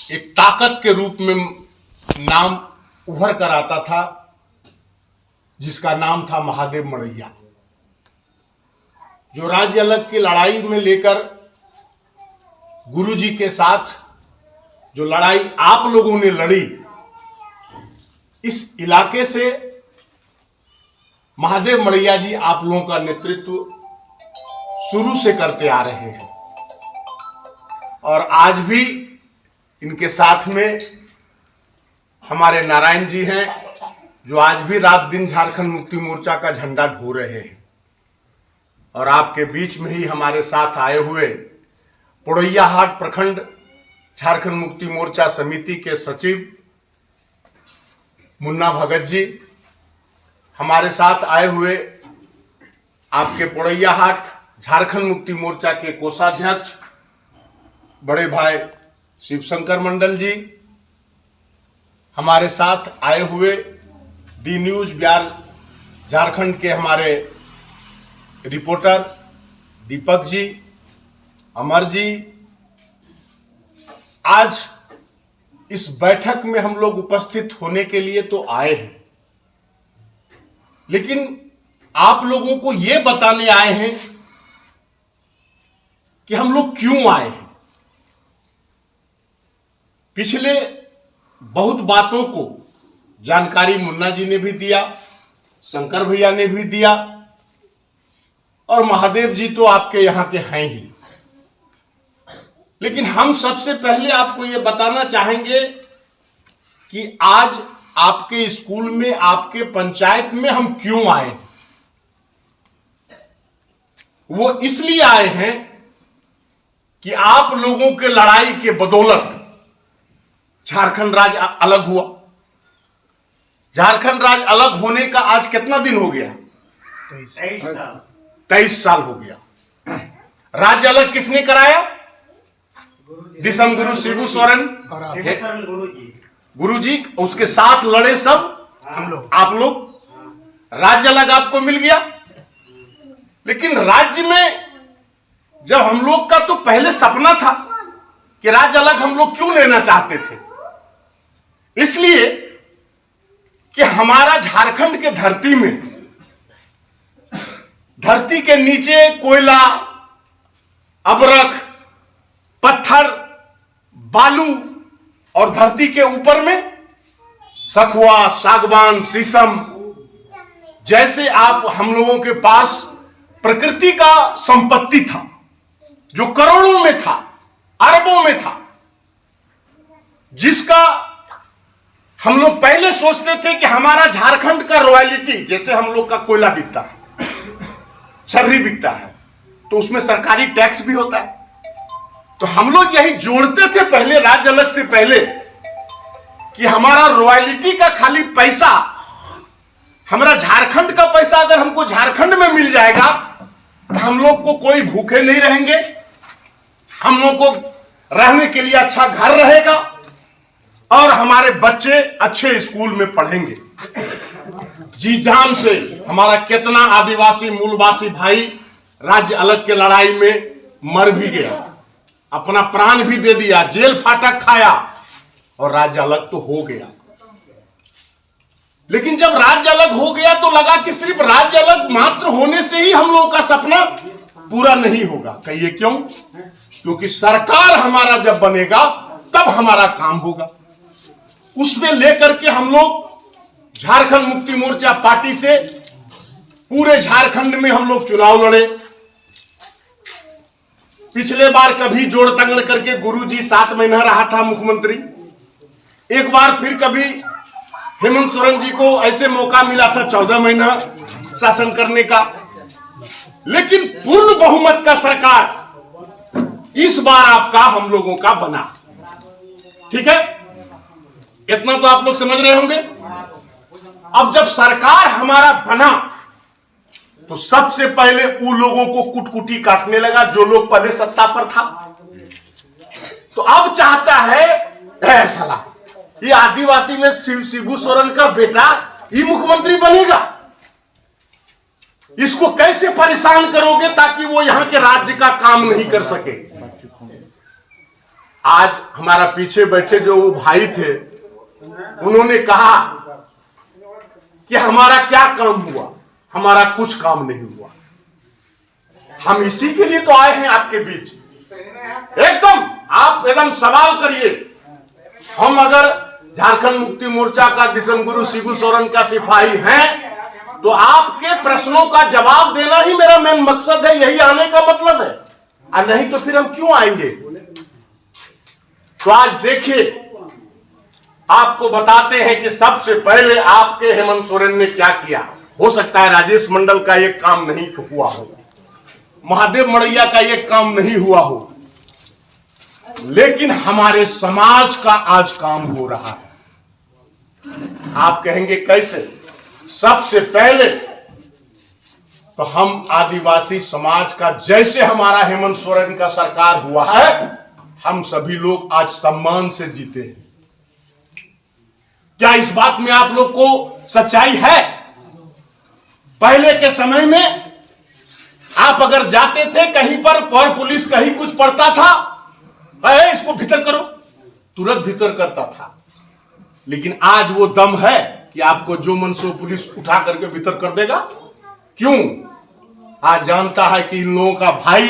एक ताकत के रूप में नाम उभर कर आता था, जिसका नाम था महादेव मड़ैया, जो राज्य अलग की लड़ाई में लेकर गुरुजी के साथ जो लड़ाई आप लोगों ने लड़ी, इस इलाके से महादेव मड़ैया जी आप लोगों का नेतृत्व शुरू से करते आ रहे हैं और आज भी इनके साथ में हमारे नारायण जी हैं, जो आज भी रात दिन झारखंड मुक्ति मोर्चा का झंडा ढो रहे हैं। और आपके बीच में ही हमारे साथ आए हुए पोड़ैयाहाट प्रखंड झारखंड मुक्ति मोर्चा समिति के सचिव मुन्ना भगत जी, हमारे साथ आए हुए आपके पोड़ैयाहाट झारखंड मुक्ति मोर्चा के कोषाध्यक्ष बड़े भाई शिवशंकर मंडल जी, हमारे साथ आए हुए दी न्यूज बिहार झारखंड के हमारे रिपोर्टर दीपक जी, अमर जी। आज इस बैठक में हम लोग उपस्थित होने के लिए तो आए हैं, लेकिन आप लोगों को यह बताने आए हैं कि हम लोग क्यों आए हैं। पिछले बहुत बातों को जानकारी मुन्ना जी ने भी दिया, शंकर भैया ने भी दिया और महादेव जी तो आपके यहां के हैं ही। लेकिन हम सबसे पहले आपको यह बताना चाहेंगे कि आज आपके स्कूल में, आपके पंचायत में हम क्यों आए हैं। वो इसलिए आए हैं कि आप लोगों के लड़ाई के बदौलत झारखंड राज्य अलग हुआ। झारखंड राज्य अलग होने का आज कितना दिन हो गया? 23 साल हो गया। राज्य अलग किसने कराया? दिसम गुरु शिबू सोरेन गुरु जी, उसके साथ लड़े सब हम लोग, आप लोग। राज्य अलग आपको मिल गया। लेकिन राज्य में जब हम लोग का तो पहले सपना था कि राज्य अलग हम लोग क्यों लेना चाहते थे, इसलिए कि हमारा झारखंड के धरती में, धरती के नीचे कोयला, अबरख, पत्थर, बालू और धरती के ऊपर में सखुआ, सागवान, शीशम जैसे आप हम लोगों के पास प्रकृति का संपत्ति था, जो करोड़ों में था, अरबों में था, जिसका हम लोग पहले सोचते थे कि हमारा झारखंड का रॉयल्टी, जैसे हम लोग का कोयला बिकता है, छर्री बिकता है, तो उसमें सरकारी टैक्स भी होता है। तो हम लोग यही जोड़ते थे पहले, राज्य अलग से पहले, कि हमारा रॉयल्टी का खाली पैसा, हमारा झारखंड का पैसा अगर हमको झारखंड में मिल जाएगा तो हम लोग को कोई भूखे नहीं रहेंगे, हम लोग को रहने के लिए अच्छा घर रहेगा और हमारे बच्चे अच्छे स्कूल में पढ़ेंगे। जी जान से हमारा कितना आदिवासी मूलवासी भाई राज्य अलग के लड़ाई में मर भी गया, अपना प्राण भी दे दिया, जेल फाटक खाया और राज्य अलग तो हो गया। लेकिन जब राज्य अलग हो गया तो लगा कि सिर्फ राज्य अलग मात्र होने से ही हम लोगों का सपना पूरा नहीं होगा। कहिए क्यों? क्योंकि सरकार हमारा जब बनेगा तब हमारा काम होगा। उसमें लेकर के हम लोग झारखंड मुक्ति मोर्चा पार्टी से पूरे झारखंड में हम लोग चुनाव लड़े। पिछले बार कभी जोड़ तंगड़ करके गुरुजी 7 महीना रहा था मुख्यमंत्री, एक बार फिर कभी हेमंत सोरेन जी को ऐसे मौका मिला था 14 महीना शासन करने का। लेकिन पूर्ण बहुमत का सरकार इस बार आपका, हम लोगों का बना। ठीक है, इतना तो आप लोग समझ रहे होंगे। अब जब सरकार हमारा बना तो सबसे पहले उन लोगों को कुटकुटी काटने लगा जो लोग पहले सत्ता पर था। तो अब चाहता है साला ये आदिवासी में शिबू सोरेन का बेटा ये मुख्यमंत्री बनेगा, इसको कैसे परेशान करोगे ताकि वो यहां के राज्य का काम नहीं कर सके। आज हमारा पीछे बैठे जो वो भाई थे, उन्होंने कहा कि हमारा क्या काम हुआ, हमारा कुछ काम नहीं हुआ। हम इसी के लिए तो आए हैं आपके बीच। एकदम आप एकदम सवाल करिए। हम अगर झारखंड मुक्ति मोर्चा का दिसम गुरु शिबू सोरेन का सिपाही हैं, तो आपके प्रश्नों का जवाब देना ही मेरा मेन मकसद है, यही आने का मतलब है। और नहीं तो फिर हम क्यों आएंगे। तो आज देखिए, आपको बताते हैं कि सबसे पहले आपके हेमंत सोरेन ने क्या किया। हो सकता है राजेश मंडल का एक काम नहीं हुआ हो, महादेव मड़ैया का एक काम नहीं हुआ हो, लेकिन हमारे समाज का आज काम हो रहा है। आप कहेंगे कैसे? सबसे पहले तो हम आदिवासी समाज का, जैसे हमारा हेमंत सोरेन का सरकार हुआ है, हम सभी लोग आज सम्मान से जीते हैं। क्या इस बात में आप लोग को सच्चाई है? पहले के समय में आप अगर जाते थे कहीं पर पुलिस कहीं कुछ पड़ता था, इसको भीतर करो, तुरंत भीतर करता था। लेकिन आज वो दम है कि आपको जो मन सो पुलिस उठा करके भीतर कर देगा। क्यों? आज जानता है कि इन लोगों का भाई,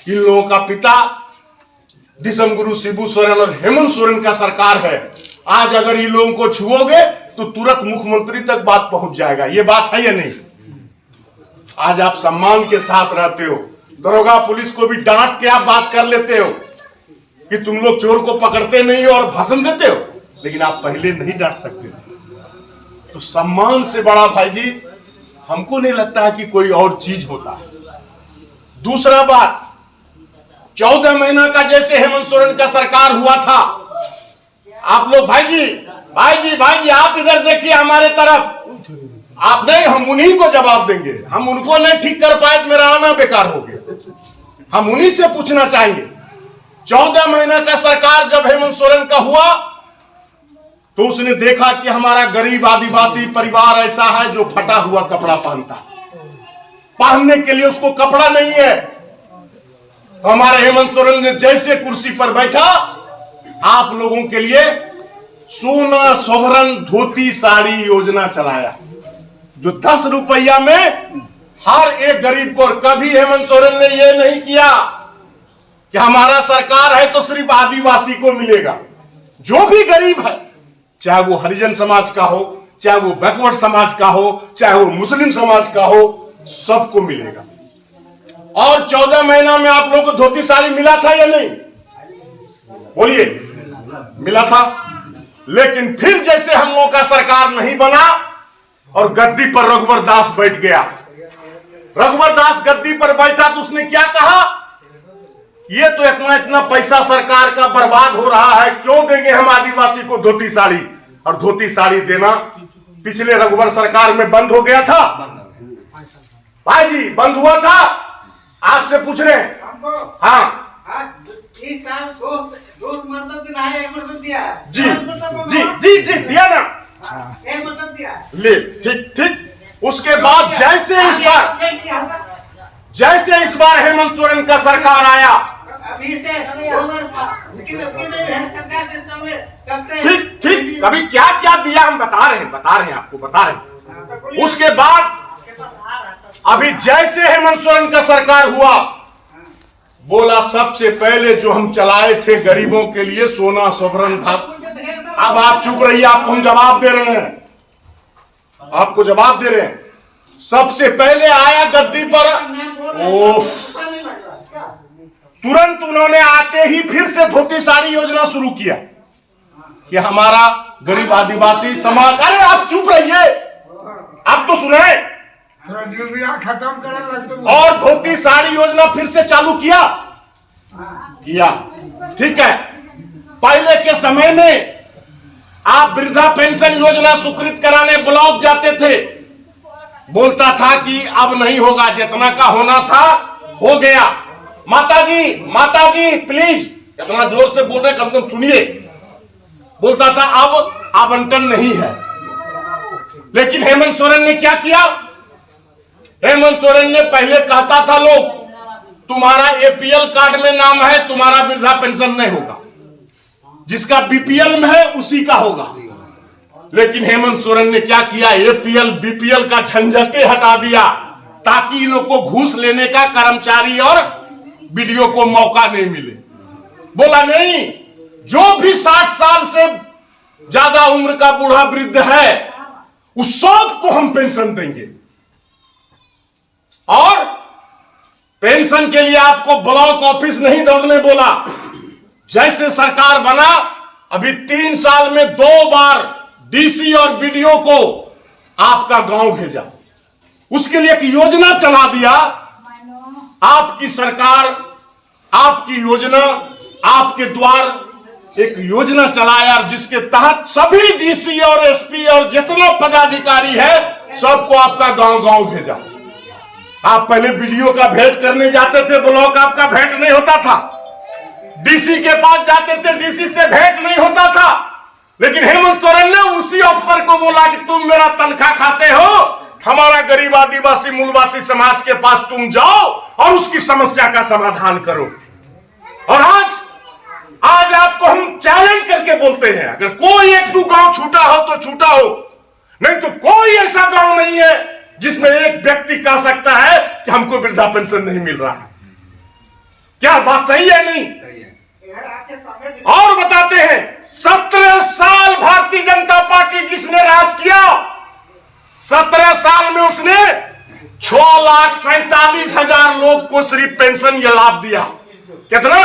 इन लोगों का पिता दिसम गुरु शिबू सोरेन और हेमंत सोरेन का सरकार है। आज अगर इन लोगों को छुओगे तो तुरंत मुख्यमंत्री तक बात पहुंच जाएगा। ये बात है या नहीं? आज आप सम्मान के साथ रहते हो, दरोगा पुलिस को भी डांट के आप बात कर लेते हो कि तुम लोग चोर को पकड़ते नहीं हो और भाषण देते हो, लेकिन आप पहले नहीं डांट सकते थे। तो सम्मान से बड़ा भाई जी हमको नहीं लगता है कि कोई और चीज होता है। दूसरा बात, 14 महीना का जैसे हेमंत सोरेन का सरकार हुआ था, आप लोग भाई जी आप इधर देखिए हमारे तरफ। आप नहीं, हम उन्हीं को जवाब देंगे। हम उनको नहीं ठीक कर पाए तो मेरा आना बेकार हो गया। हम उन्हीं से पूछना चाहेंगे। 14 महीना का सरकार जब हेमंत सोरेन का हुआ तो उसने देखा कि हमारा गरीब आदिवासी परिवार ऐसा है जो फटा हुआ कपड़ा पहनता है, पहनने के लिए उसको कपड़ा नहीं है। तो हमारे हेमंत सोरेन ने जैसे कुर्सी पर बैठा, आप लोगों के लिए सोना सोवरन धोती साड़ी योजना चलाया, जो 10 रुपया में हर एक गरीब को। और कभी हेमंत सोरेन ने यह नहीं किया कि हमारा सरकार है तो सिर्फ आदिवासी को मिलेगा। जो भी गरीब है, चाहे वो हरिजन समाज का हो, चाहे वो बैकवर्ड समाज का हो, चाहे वो मुस्लिम समाज का हो, सबको मिलेगा। और 14 महीना में आप लोगों को धोती साड़ी मिला था या नहीं? बोलिए, मिला था। लेकिन फिर जैसे हम लोगों का सरकार नहीं बना और गद्दी पर रघुवर दास बैठ गया, रघुवर दास गद्दी पर बैठा तो उसने क्या कहा? ये तो इतना पैसा सरकार का बर्बाद हो रहा है, क्यों देंगे हम आदिवासी को धोती साड़ी? और धोती साड़ी देना पिछले रघुवर सरकार में बंद हो गया था। भाई जी बंद हुआ था, आपसे पूछ रहे हैं। हाँ, इस साल दो मतलब दिया है, एक मतलब दिया है। जी दिया ना, एक मतलब दिया ले, ठीक। उसके बाद जैसे इस बार हेमंत सोरेन का सरकार आया, ठीक। कभी क्या क्या दिया हम बता रहे हैं आपको बता रहे हैं। उसके बाद अभी जैसे हेमंत सोरेन का सरकार हुआ, बोला सबसे पहले जो हम चलाए थे गरीबों के लिए सोना सोवरन था। अब आप चुप रहिए, आपको हम जवाब दे रहे हैं, आपको जवाब दे रहे हैं। सबसे पहले आया गद्दी पर, तुरंत उन्होंने आते ही फिर से धोती साड़ी योजना शुरू किया कि हमारा गरीब आदिवासी समाज। अरे आप चुप रहिए, आप तो सुने। खत्म करने और धोती साड़ी योजना फिर से चालू किया। ठीक है, पहले के समय में आप वृद्धा पेंशन योजना स्वीकृत कराने ब्लॉक जाते थे, बोलता था कि अब नहीं होगा, जितना का होना था हो गया। माताजी प्लीज, इतना जोर से बोल रहे, कम से कम सुनिए। बोलता था अब आवंटन नहीं है। लेकिन हेमंत सोरेन ने क्या किया? हेमंत सोरेन ने पहले कहता था लोग तुम्हारा एपीएल कार्ड में नाम है, तुम्हारा वृद्धा पेंशन नहीं होगा। जिसका बीपीएल में है उसी का होगा। लेकिन हेमंत सोरेन ने क्या किया, एपीएल बीपीएल का झंझटे हटा दिया ताकि इन लोग को घूस लेने का कर्मचारी और बीडीओ को मौका नहीं मिले। बोला नहीं, जो भी 60 साल से ज्यादा उम्र का बूढ़ा वृद्ध है उस सबको हम पेंशन देंगे, और पेंशन के लिए आपको ब्लॉक ऑफिस नहीं दौड़ने बोला। जैसे सरकार बना अभी 3 साल में 2 बार डीसी और बीडीओ को आपका गांव भेजा, उसके लिए एक योजना चला दिया। आपकी सरकार, आपकी योजना, आपके द्वार एक योजना चलाया जिसके तहत सभी डीसी और एसपी और जितना पदाधिकारी है सबको आपका गांव गांव भेजा। आप पहले बीडीओ का भेंट करने जाते थे, ब्लॉक आपका भेंट नहीं होता था। डीसी के पास जाते थे, डीसी से भेंट नहीं होता था। लेकिन हेमंत सोरेन ने उसी अफसर को बोला कि तुम मेरा तनख्वाह खाते हो, हमारा गरीब आदिवासी मूलवासी समाज के पास तुम जाओ और उसकी समस्या का समाधान करो। और आज आपको हम चैलेंज करके बोलते हैं, अगर कोई 1-2 गांव छूटा हो तो छूटा हो, नहीं तो कोई ऐसा गांव नहीं है जिसमें एक व्यक्ति कह सकता है कि हमको वृद्धा पेंशन नहीं मिल रहा है। क्या बात सही है? नहीं सही है। और बताते हैं, 17 साल भारतीय जनता पार्टी जिसने राज किया, 17 साल में उसने 6,47,000 लोग को सिर्फ पेंशन या लाभ दिया। कितना?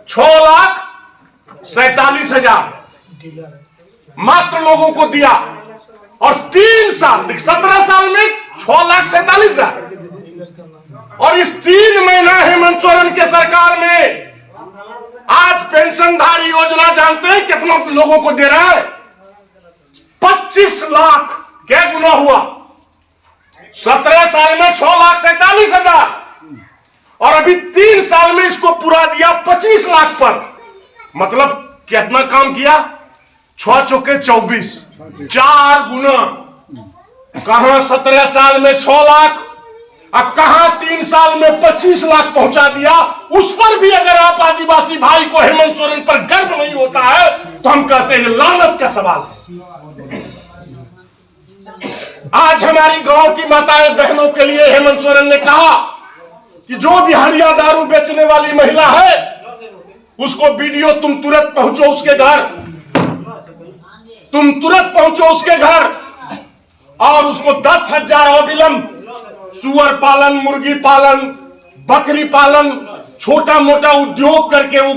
6,47,000 मात्र लोगों को दिया। और 3 साल, 17 साल में 6,47,000, और इस 3 महीना हेमंत सोरेन के सरकार में आज पेंशनधारी योजना जानते हैं कितना लोगों को दे रहा है? 25 लाख। क्या गुना हुआ? 17 साल में 6,47,000 और अभी 3 साल में इसको पूरा दिया 25 लाख पर। मतलब कितना काम किया? 6 चौके 24, 4 गुना। कहां 17 साल में 6 लाख और कहां 3 साल में 25 लाख पहुंचा दिया। उस पर भी अगर आप आदिवासी भाई को हेमंत सोरेन पर गर्व नहीं होता है तो हम कहते हैं लानत का सवाल है। आज हमारी गांव की माताएं बहनों के लिए हेमंत सोरेन ने कहा कि जो भी हड़िया दारू बेचने वाली महिला है उसको बीडीओ तुम तुरंत पहुंचो उसके घर, तुम तुरंत पहुंचो उसके घर और उसको 10,000 अविलंब सुअर पालन, मुर्गी पालन, बकरी पालन, छोटा मोटा उद्योग करके वो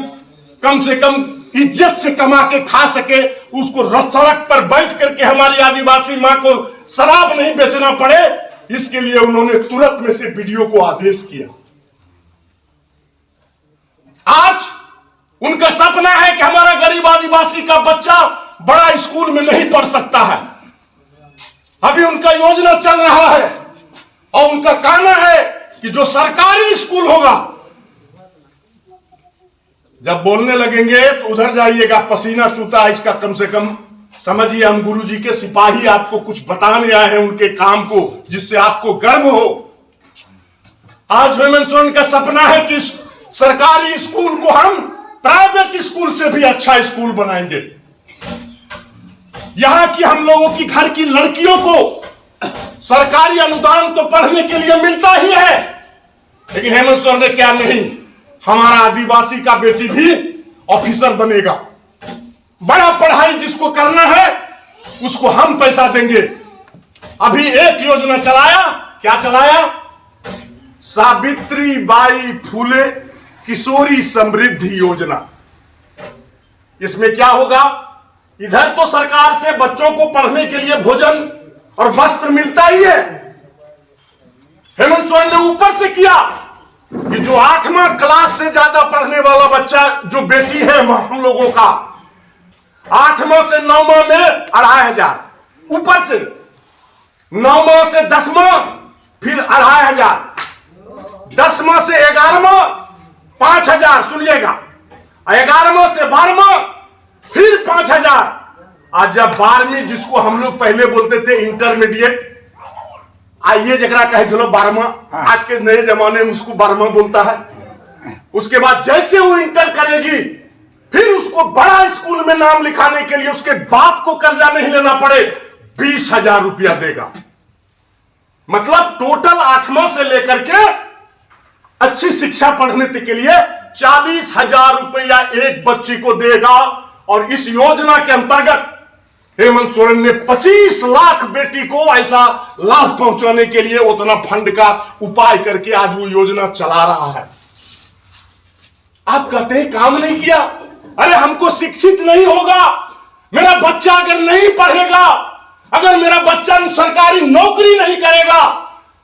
कम से कम इज्जत से कमा के खा सके, उसको सड़क पर बैठ करके हमारी आदिवासी मां को शराब नहीं बेचना पड़े, इसके लिए उन्होंने तुरंत में से बीडीओ को आदेश किया। आज उनका सपना है कि हमारा गरीब आदिवासी का बच्चा बड़ा स्कूल में नहीं पढ़ सकता है। अभी उनका योजना चल रहा है और उनका कहना है कि जो सरकारी स्कूल होगा, जब बोलने लगेंगे तो उधर जाइएगा, पसीना चूता है इसका, कम से कम समझिए हम गुरुजी के सिपाही आपको कुछ बताने आए हैं उनके काम को, जिससे आपको गर्व हो। आज हेमंत सोरेन का सपना है कि सरकारी स्कूल को हम प्राइवेट स्कूल से भी अच्छा स्कूल बनाएंगे। यहां की हम लोगों की घर की लड़कियों को सरकारी अनुदान तो पढ़ने के लिए मिलता ही है, लेकिन हेमंत सोरेन ने क्या नहीं, हमारा आदिवासी का बेटी भी ऑफिसर बनेगा। बड़ा पढ़ाई जिसको करना है उसको हम पैसा देंगे। अभी एक योजना चलाया, क्या चलाया? सावित्री बाई फुले किशोरी समृद्धि योजना। इसमें क्या होगा? इधर तो सरकार से बच्चों को पढ़ने के लिए भोजन और वस्त्र मिलता ही है। हेमंत सोरेन ने ऊपर से किया कि जो 8वां क्लास से ज्यादा पढ़ने वाला बच्चा, जो बेटी है हम लोगों का, 8वां से 9वां में 2,500, ऊपर से 9वां से 10वां फिर 2,500, 10वां से 11वां 5,000, सुनिएगा, 11वां से 12वां फिर 5,000। आज जब 12वीं, जिसको हम लोग पहले बोलते थे इंटरमीडिएट, आइए जरा कहे चलो 12वां, आज के नए जमाने में उसको 12वां बोलता है। उसके बाद जैसे वो इंटर करेगी फिर उसको उसको बड़ा स्कूल में नाम लिखाने के लिए उसके बाप को कर्जा नहीं लेना पड़े, 20,000 रुपया देगा। मतलब टोटल 8वां से लेकर के अच्छी शिक्षा पढ़ने के लिए 40,000 रुपया एक बच्ची को देगा। और इस योजना के अंतर्गत हेमंत सोरेन ने 25 लाख बेटी को ऐसा लाभ पहुंचाने के लिए उतना फंड का उपाय करके आज वो योजना चला रहा है। आप कहते हैं काम नहीं किया। अरे हमको शिक्षित नहीं होगा, मेरा बच्चा अगर नहीं पढ़ेगा, अगर मेरा बच्चा सरकारी नौकरी नहीं करेगा,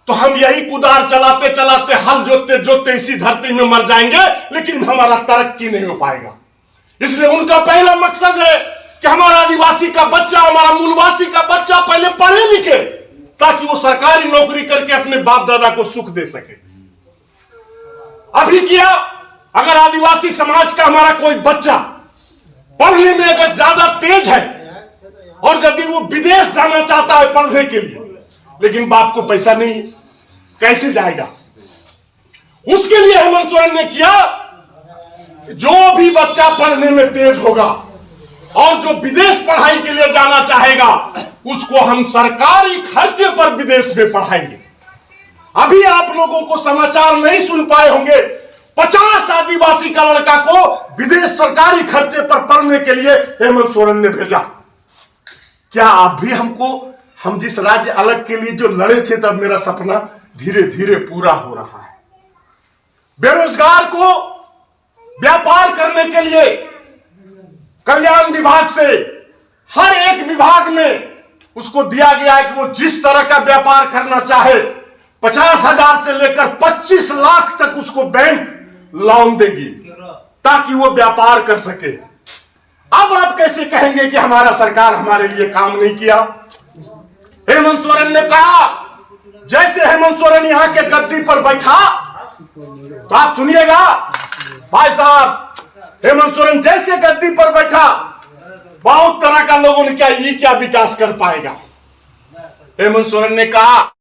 तो हम यही कुदार चलाते चलाते हल जोतते जोतते इसी धरती में मर जाएंगे, लेकिन हमारा तरक्की नहीं हो पाएगा। इसलिए उनका पहला मकसद है कि हमारा आदिवासी का बच्चा, हमारा मूलवासी का बच्चा पहले पढ़े लिखे, ताकि वो सरकारी नौकरी करके अपने बाप दादा को सुख दे सके। अभी किया, अगर आदिवासी समाज का हमारा कोई बच्चा पढ़ने में अगर ज्यादा तेज है और यदि वो विदेश जाना चाहता है पढ़ने के लिए, लेकिन बाप को पैसा नहीं, कैसे जाएगा? उसके लिए हेमंत सोरेन ने किया, जो भी बच्चा पढ़ने में तेज होगा और जो विदेश पढ़ाई के लिए जाना चाहेगा, उसको हम सरकारी खर्चे पर विदेश में पढ़ाएंगे। अभी आप लोगों को समाचार नहीं सुन पाए होंगे, 50 आदिवासी का लड़का को विदेश सरकारी खर्चे पर पढ़ने के लिए हेमंत सोरेन ने भेजा। क्या आप भी हम जिस राज्य अलग के लिए जो लड़े थे, तब मेरा सपना धीरे धीरे पूरा हो रहा है। बेरोजगार को व्यापार करने के लिए कल्याण विभाग से हर एक विभाग में उसको दिया गया है कि वो जिस तरह का व्यापार करना चाहे 50,000 से लेकर 25 लाख तक उसको बैंक लोन देगी, ताकि वो व्यापार कर सके। अब आप कैसे कहेंगे कि हमारा सरकार हमारे लिए काम नहीं किया? हेमंत सोरेन ने कहा, जैसे हेमंत सोरेन यहां के गद्दी पर बैठा, तो आप सुनिएगा भाई साहब, हेमंत सोरेन जैसे गद्दी पर बैठा, बहुत तरह का लोगों ने क्या ये क्या विकास कर पाएगा। हेमंत सोरेन ने कहा